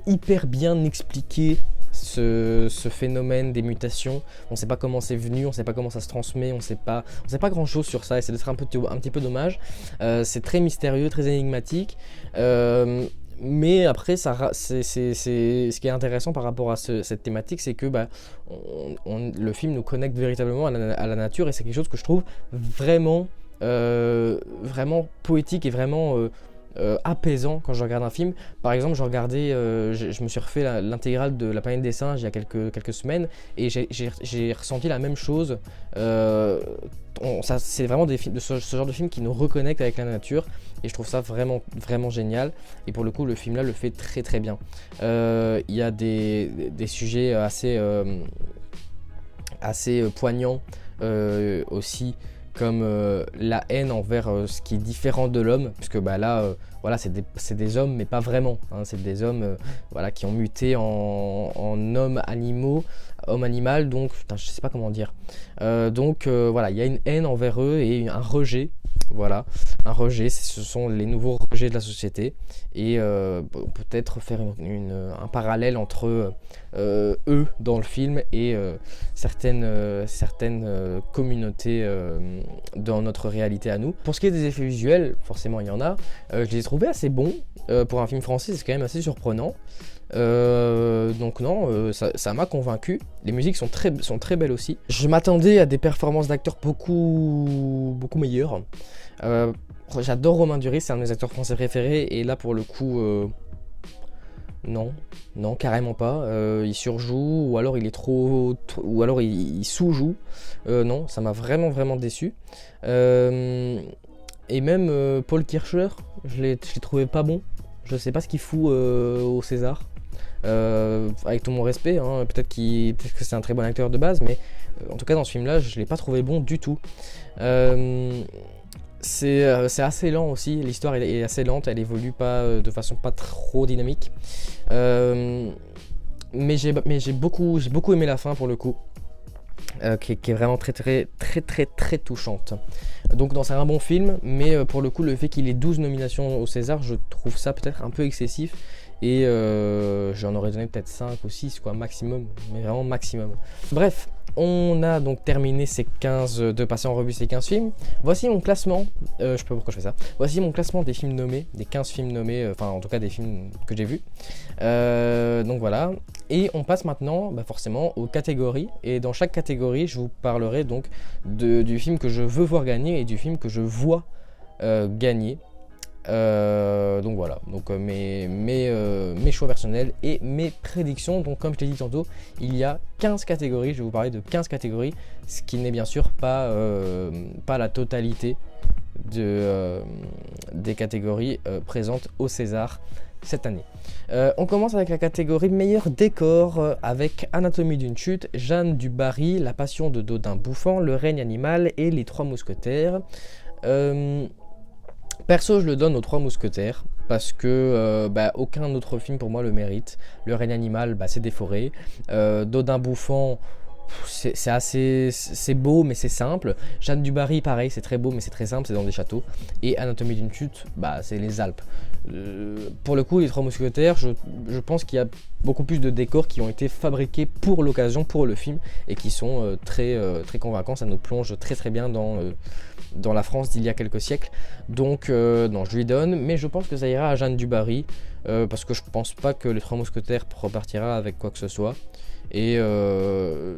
hyper bien expliqué ce phénomène des mutations. On ne sait pas comment c'est venu, on ne sait pas comment ça se transmet, on ne sait pas grand chose sur ça, et c'est d'être un petit peu dommage. C'est très mystérieux, très énigmatique, mais après ce qui est intéressant par rapport à cette thématique, c'est que le film nous connecte véritablement à la nature, et c'est quelque chose que je trouve vraiment poétique et vraiment apaisant quand je regarde un film. Par exemple, je me suis refait l'intégrale de La planète des singes il y a quelques semaines, et j'ai ressenti la même chose. C'est vraiment ce genre de film qui nous reconnecte avec la nature, et je trouve ça vraiment, vraiment génial. Et pour le coup, le film là le fait très très bien. Il y a des sujets assez poignants aussi, comme la haine envers ce qui est différent de l'homme, puisque voilà, c'est des hommes, mais pas vraiment, hein, c'est des hommes qui ont muté en hommes animal, donc je sais pas comment dire. Voilà, il y a une haine envers eux et un rejet. Voilà, un rejet, ce sont les nouveaux rejets de la société, et peut-être faire un parallèle entre eux dans le film et certaines communautés dans notre réalité à nous. Pour ce qui est des effets visuels, forcément il y en a, je les ai trouvés assez bons. Pour un film français, c'est quand même assez surprenant. Donc non, ça m'a convaincu. Les musiques sont très belles aussi. Je m'attendais à des performances d'acteurs beaucoup meilleures. J'adore Romain Duris, c'est un de mes acteurs français préférés, et là pour le coup non, carrément pas. Il surjoue, ou alors il est ou alors il sous-joue. Non, ça m'a vraiment déçu. Et même Paul Kircher, je l'ai trouvé pas bon. Je sais pas ce qu'il fout au César. Avec tout mon respect, hein, peut-être que c'est un très bon acteur de base, mais en tout cas dans ce film là je l'ai pas trouvé bon du tout. C'est assez lent aussi, l'histoire est assez lente, elle évolue pas de façon pas trop dynamique, mais j'ai beaucoup aimé la fin pour le coup, qui est vraiment très touchante. Donc c'est un bon film, mais pour le coup le fait qu'il ait 12 nominations au César, je trouve ça peut-être un peu excessif, et j'en aurais donné peut-être 5 ou 6 quoi, maximum, mais vraiment maximum. Bref, on a donc terminé de passer en revue ces 15 films. Voici mon classement, je sais pas pourquoi je fais ça. Voici mon classement des films nommés, des 15 films nommés, enfin en tout cas des films que j'ai vus. Donc voilà, et on passe maintenant forcément aux catégories, et dans chaque catégorie je vous parlerai donc du film que je veux voir gagner et du film que je vois gagner. Donc voilà, donc mes choix personnels et mes prédictions. Donc comme je l'ai dit tantôt, il y a 15 catégories, je vais vous parler de 15 catégories, ce qui n'est bien sûr pas la totalité des catégories présentes au César cette année. On commence avec la catégorie meilleur décor avec Anatomie d'une chute, Jeanne du Barry, La passion de Dodin Bouffant, Le règne animal et Les Trois Mousquetaires. Perso, je le donne aux Trois Mousquetaires. parce que aucun autre film pour moi le mérite. Le règne animal, c'est des forêts. Dodin bouffant, c'est beau mais c'est simple. Jeanne du Barry, pareil, c'est très beau mais c'est très simple, c'est dans des châteaux. Et Anatomie d'une chute, c'est les Alpes. Pour le coup, les Trois Mousquetaires, je pense qu'il y a beaucoup plus de décors qui ont été fabriqués pour l'occasion, pour le film, et qui sont très convaincants. Ça nous plonge très bien dans la France d'il y a quelques siècles. Donc non, je lui donne, mais je pense que ça ira à Jeanne du Barry, parce que je pense pas que les Trois Mousquetaires repartira avec quoi que ce soit. Et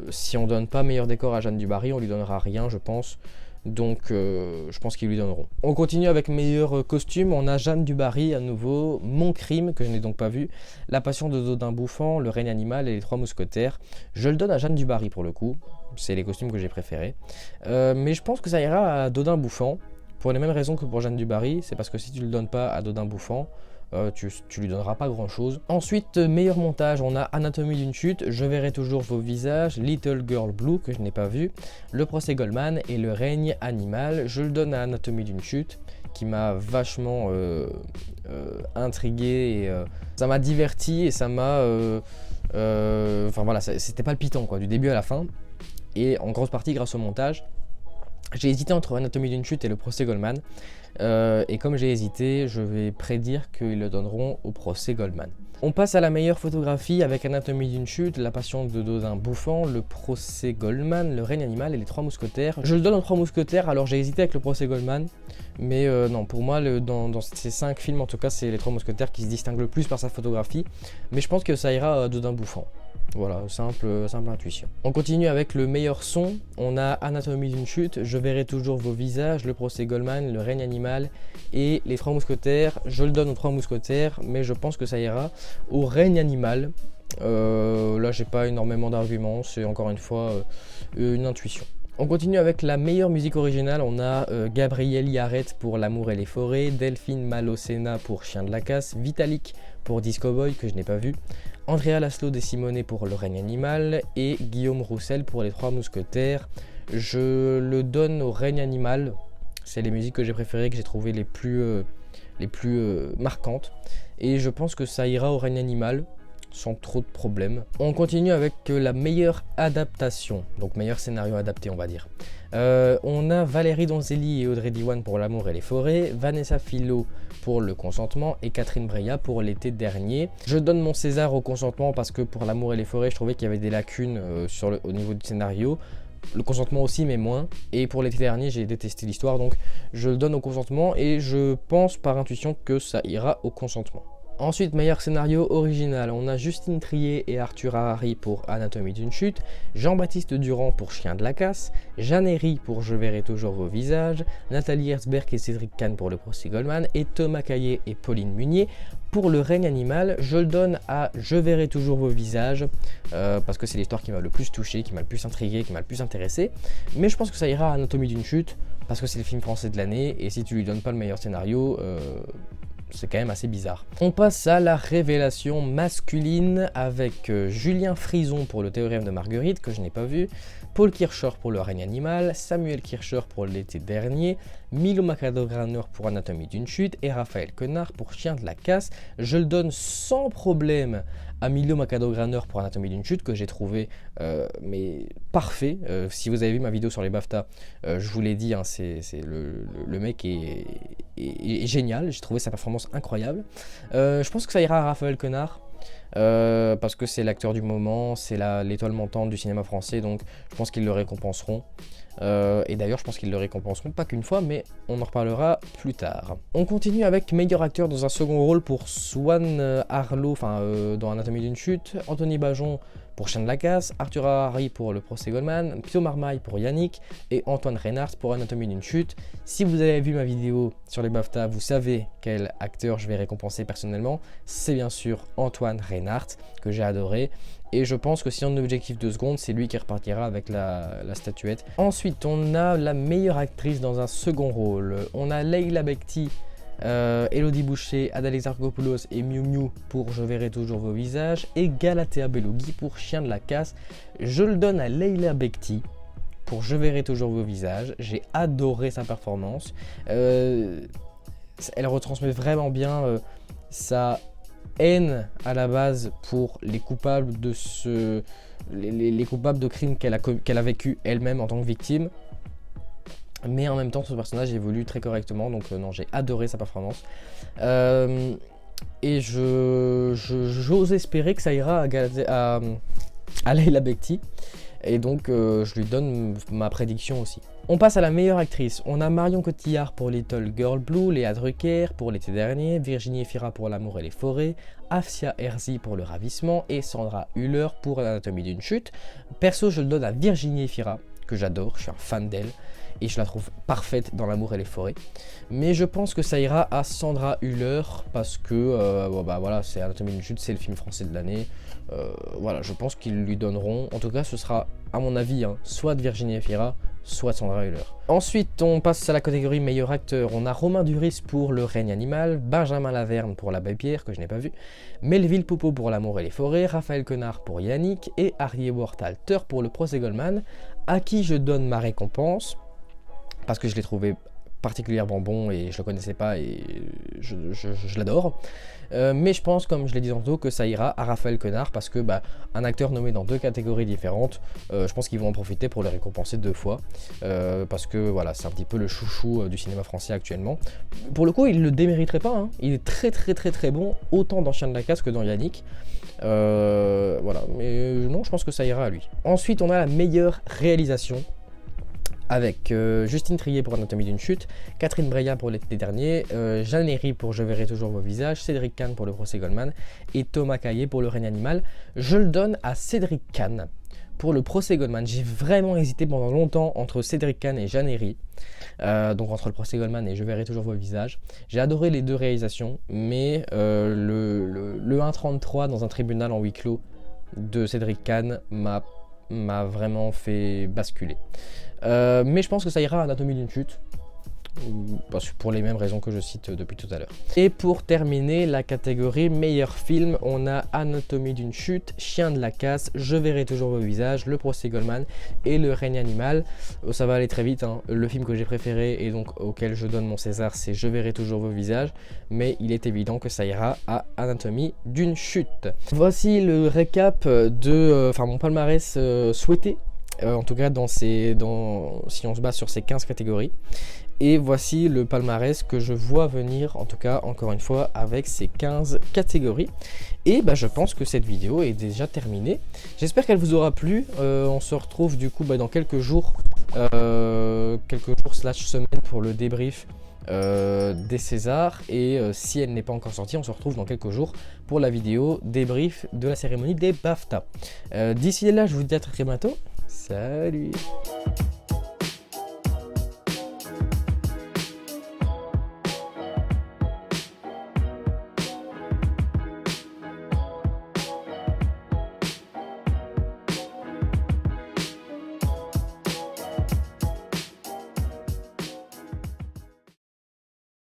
si on donne pas meilleur décor à Jeanne du Barry, on lui donnera rien, je pense. Donc je pense qu'ils lui donneront. On continue avec meilleur costume. On a Jeanne du Barry à nouveau, Mon Crime, que je n'ai donc pas vu, La Passion de Dodin bouffant, Le règne animal et Les Trois Mousquetaires. Je le donne à Jeanne du Barry pour le coup. C'est les costumes que j'ai préférés. Mais je pense que ça ira à Dodin bouffant. Pour les mêmes raisons que pour Jeanne du Barry. C'est parce que si tu le donnes pas à Dodin bouffant, tu lui donneras pas grand chose. Ensuite, meilleur montage, on a Anatomie d'une chute, Je verrai toujours vos visages, Little Girl Blue, que je n'ai pas vu, Le procès Goldman et Le règne animal. Je le donne à Anatomie d'une chute, qui m'a vachement intrigué, et ça m'a diverti, et ça m'a... Enfin voilà, c'était palpitant quoi, du début à la fin, et en grosse partie grâce au montage. J'ai hésité entre Anatomie d'une chute et Le procès Goldman. Et comme j'ai hésité, je vais prédire qu'ils le donneront au procès Goldman. On passe à la meilleure photographie avec Anatomie d'une chute, La Passion de Dodin bouffant, Le procès Goldman, Le règne animal et Les Trois Mousquetaires. Je le donne aux Trois Mousquetaires, alors j'ai hésité avec Le procès Goldman, mais non, pour moi, dans ces 5 films en tout cas, c'est Les Trois Mousquetaires qui se distinguent le plus par sa photographie, mais je pense que ça ira à Dodin bouffant. Voilà, simple intuition. On continue avec le meilleur son. On a Anatomie d'une chute, Je verrai toujours vos visages, Le procès Goldman, Le règne animal et Les Trois Mousquetaires. Je le donne aux Trois Mousquetaires, mais je pense que ça ira au règne animal. Là, j'ai pas énormément d'arguments, c'est encore une fois une intuition. On continue avec la meilleure musique originale. On a Gabriel Yaret pour L'amour et les forêts, Delphine Malocena pour Chien de la casse, Vitalik pour Disco Boy, que je n'ai pas vu, Andrea Laszlo De Simone pour Le règne animal et Guillaume Roussel pour Les Trois Mousquetaires. Je le donne au règne animal. C'est les musiques que j'ai préférées, que j'ai trouvées les plus marquantes. Et je pense que ça ira au règne animal, sans trop de problèmes. On continue avec la meilleure adaptation, donc meilleur scénario adapté on va dire. On a Valérie Donzelli et Audrey Diwan pour L'amour et les forêts, Vanessa Philo pour Le consentement et Catherine Breillat pour L'été dernier. Je donne mon César au consentement parce que pour L'amour et les forêts je trouvais qu'il y avait des lacunes au niveau du scénario. Le consentement aussi mais moins, et pour L'été dernier j'ai détesté l'histoire, donc je le donne au consentement et je pense par intuition que ça ira au consentement. Ensuite, meilleur scénario original, on a Justine Triet et Arthur Harari pour Anatomie d'une chute, Jean-Baptiste Durand pour Chien de la casse, Jeanne Herry pour Je verrai toujours vos visages, Nathalie Herzberg et Cédric Kahn pour Le procès Goldman et Thomas Caillet et Pauline Munier pour Le règne animal. Je le donne à Je verrai toujours vos visages parce que c'est l'histoire qui m'a le plus touché, qui m'a le plus intrigué, qui m'a le plus intéressé, mais je pense que ça ira à Anatomie d'une chute parce que c'est le film français de l'année et si tu lui donnes pas le meilleur scénario, c'est quand même assez bizarre. On passe à la révélation masculine avec Julien Frison pour Le théorème de Marguerite, que je n'ai pas vu, Paul Kircher pour Le règne animal, Samuel Kircher pour L'été dernier, Milo Macadogranor pour Anatomie d'une chute et Raphaël Quenard pour Chien de la casse. Je le donne sans problème à Milo Macadogranor pour Anatomie d'une chute, que j'ai trouvé mais parfait. Si vous avez vu ma vidéo sur les BAFTA, je vous l'ai dit, hein, le mec est génial. J'ai trouvé sa performance incroyable. Je pense que ça ira à Raphaël Quenard. Parce que c'est l'acteur du moment, c'est l'étoile montante du cinéma français, donc je pense qu'ils le récompenseront. Et d'ailleurs, je pense qu'ils le récompenseront pas qu'une fois, mais on en reparlera plus tard. On continue avec meilleur acteur dans un second rôle pour Swan Arlo, dans Anatomie d'une chute, Anthony Bajon pour Chien de la casse, Arthur Harari pour Le procès Goldman, Pio Marmaille pour Yannick et Antoine Reinhardt pour Anatomie d'une chute. Si vous avez vu ma vidéo sur les BAFTA, vous savez quel acteur je vais récompenser personnellement. C'est bien sûr Antoine Reinhardt, que j'ai adoré. Et je pense que si on a un objectif de seconde, c'est lui qui repartira avec la statuette. Ensuite, on a la meilleure actrice dans un second rôle. On a Leila Bekti, Elodie Boucher, Adèle Exarchopoulos et Miu Miu pour Je verrai toujours vos visages et Galatea Belloughi pour Chien de la casse. Je le donne à Leila Bekti pour Je verrai toujours vos visages. J'ai adoré sa performance. Elle retransmet vraiment bien sa haine à la base pour les coupables de les coupables de crimes qu'elle a vécu elle-même en tant que victime. Mais en même temps, ce personnage évolue très correctement, donc non, j'ai adoré sa performance. Et j'ose espérer que ça ira à Leila Bekti. Et donc, je lui donne ma prédiction aussi. On passe à la meilleure actrice. On a Marion Cotillard pour Little Girl Blue, Léa Drucker pour L'été dernier, Virginie Efira pour L'amour et les forêts, Afsia Herzi pour Le ravissement et Sandra Hüller pour L'anatomie d'une chute. Perso, je le donne à Virginie Efira, que j'adore, je suis un fan d'elle. Et je la trouve parfaite dans L'amour et les forêts. Mais je pense que ça ira à Sandra Hüller parce que voilà, c'est Anatomie d'une chute, c'est le film français de l'année. Voilà, je pense qu'ils lui donneront. En tout cas, ce sera, à mon avis, soit de Virginie Efira, soit de Sandra Hüller. Ensuite, on passe à la catégorie meilleur acteur. On a Romain Duris pour Le règne animal, Benjamin Laverne pour L'Abbé Pierre, que je n'ai pas vu, Melville Poupeau pour L'amour et les forêts, Raphaël Quenard pour Yannick et Harry Wortalter pour Le procès Goldman, à qui je donne ma récompense. Parce que je l'ai trouvé particulièrement bon et je le connaissais pas et je l'adore. Mais je pense, comme je l'ai dit tantôt, que ça ira à Raphaël Quenard parce que un acteur nommé dans 2 catégories différentes, je pense qu'ils vont en profiter pour le récompenser 2 fois. Parce que voilà, c'est un petit peu le chouchou du cinéma français actuellement. Pour le coup, il le démériterait pas, hein. Il est très bon, autant dans Chien de la Casse que dans Yannick. Voilà, mais non, je pense que ça ira à lui. Ensuite, on a la meilleure réalisation, avec Justine Triet pour Anatomie d'une chute, Catherine Breillat pour L'été dernier, Jeanne Herry pour Je verrai toujours vos visages, Cédric Kahn pour Le procès Goldman et Thomas Caillet pour Le règne animal. Je le donne à Cédric Kahn pour Le procès Goldman. J'ai vraiment hésité pendant longtemps entre Cédric Kahn et Jeanne Herry, donc entre Le procès Goldman et Je verrai toujours vos visages. J'ai adoré les 2 réalisations, mais le 1,33 dans un tribunal en huis clos de Cédric Kahn m'a vraiment fait basculer. Mais je pense que ça ira à Anatomie d'une chute, pour les mêmes raisons que je cite depuis tout à l'heure. Et pour terminer la catégorie meilleur film, on a Anatomie d'une chute, Chien de la Casse, Je verrai toujours vos visages, Le procès Goldman et Le règne animal. Ça va aller très vite, hein. Le film que j'ai préféré et donc auquel je donne mon César, c'est Je verrai toujours vos visages, mais il est évident que ça ira à Anatomie d'une chute. Voici le récap de mon palmarès souhaité. En tout cas si on se base sur ces 15 catégories. Et voici le palmarès que je vois venir, en tout cas encore une fois avec ces 15 catégories. Et je pense que cette vidéo est déjà terminée. J'espère qu'elle vous aura plu. On se retrouve du coup dans quelques jours slash semaines pour le débrief des Césars. Et si elle n'est pas encore sortie, on se retrouve dans quelques jours pour la vidéo débrief de la cérémonie des BAFTA. D'ici là, je vous dis à très bientôt. Salut!